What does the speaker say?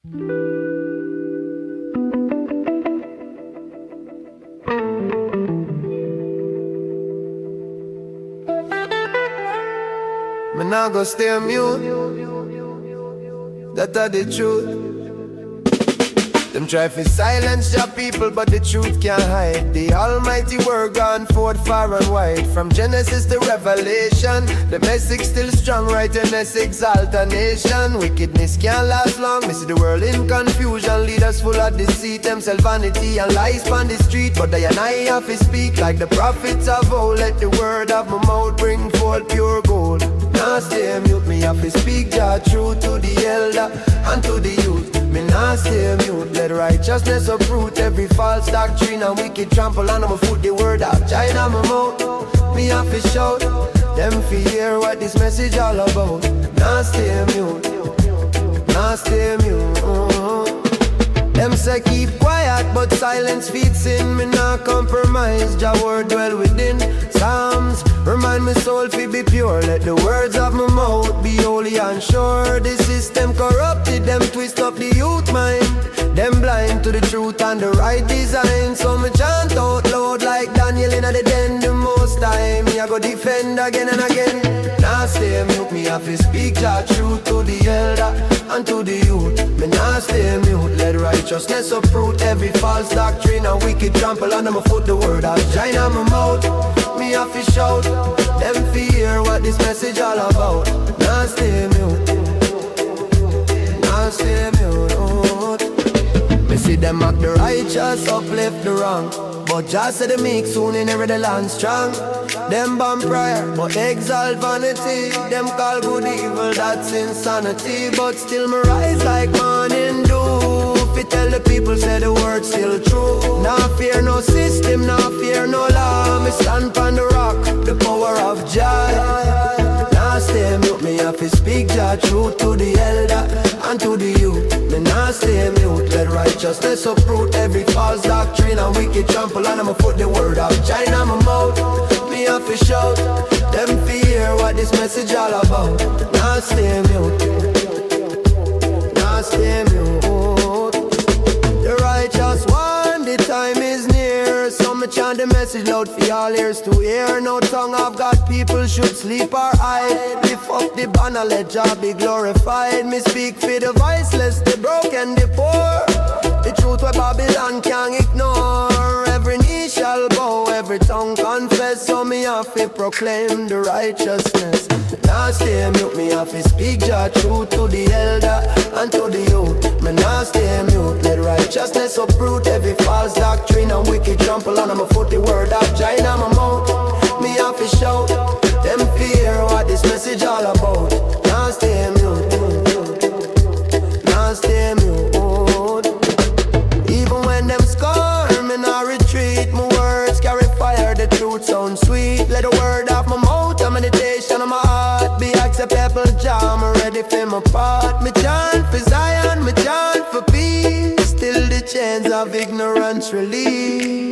Me nah go stay mute. That the truth. Them try to silence your people, but the truth can't hide. The almighty word gone forth far and wide. From Genesis to Revelation, the message still strong, righteousness exalt a nation. Wickedness can't last long, we see the world in confusion. Leaders full of deceit, themself vanity and lies on the street. But I and I have to speak like the prophets of old. Let the word of my mouth bring forth pure gold. Now stay mute, me have to speak the truth to the elder and to the youth. Me nah stay mute, let righteousness uproot every false doctrine and wicked trample on my foot. The word of China my mouth, me have to shout. Them fi hear what this message all about. Nah stay mute, nah stay mute. Them say keep quiet, but silence feeds in. Me nah compromise, Jah word dwell within. Psalms remind me soul fi be pure. Let the words of my mouth be holy and sure. The system corrupted, them twist up the youth mind. Them blind to the truth and the right design. So me chant out loud like Daniel in the den. The most time me I go defend again and again. Nah stay mute, me have to speak the truth to the elder and to the youth. Me nah stay mute, let righteousness uproot every false doctrine and wicked trample under my foot. The word of China my mouth, me have to shout. Them fear what this message all about. Nah stay mute, nah stay mute. Me see them mock the righteous, uplift the wrong. But just say the meek soon in every the land strong. Them bomb prayer, but exalt vanity. Them call good evil, that's insanity. But still me rise like morning dew. Fi tell the people say the word still true. Nah fear no system, nah fear no law. Me stand on the rock, the power of Jah. Nah stay mute, me have to speak Jah truth to the elder and to the youth. Me nah stay mute, let righteousness uproot every false doctrine and wicked trample under my foot. The word of China my mouth, me have to shout. Them fear what this message all about. Nah stay mute, nah stay mute. The righteous one, the time is near. So me chant the message loud for all ears to hear. No tongue of God people should sleep or hide. Lift up the banner, let Jah be glorified. Me speak for the voiceless, the broken, the poor. The truth where Babylon can't ignore. Every knee shall bow, every tongue confess. So me have to proclaim the righteousness. Nah stay mute, me have to speak Jah truth to the elder and to the youth. Me nah stay mute, let righteousness uproot every false doctrine and wicked trample on my foot. The word of China my mouth, me have to shout. Them fear what this message all about. Nah stay mute, nah stay mute. Even when them scorn, me nah retreat. My words carry fire, the truth sound sweet. Let the word of my mouth and meditation of my heart be acceptable, Jah. I'm ready for my part. Me chant for Zion, me chant for peace. Still the chains of ignorance release.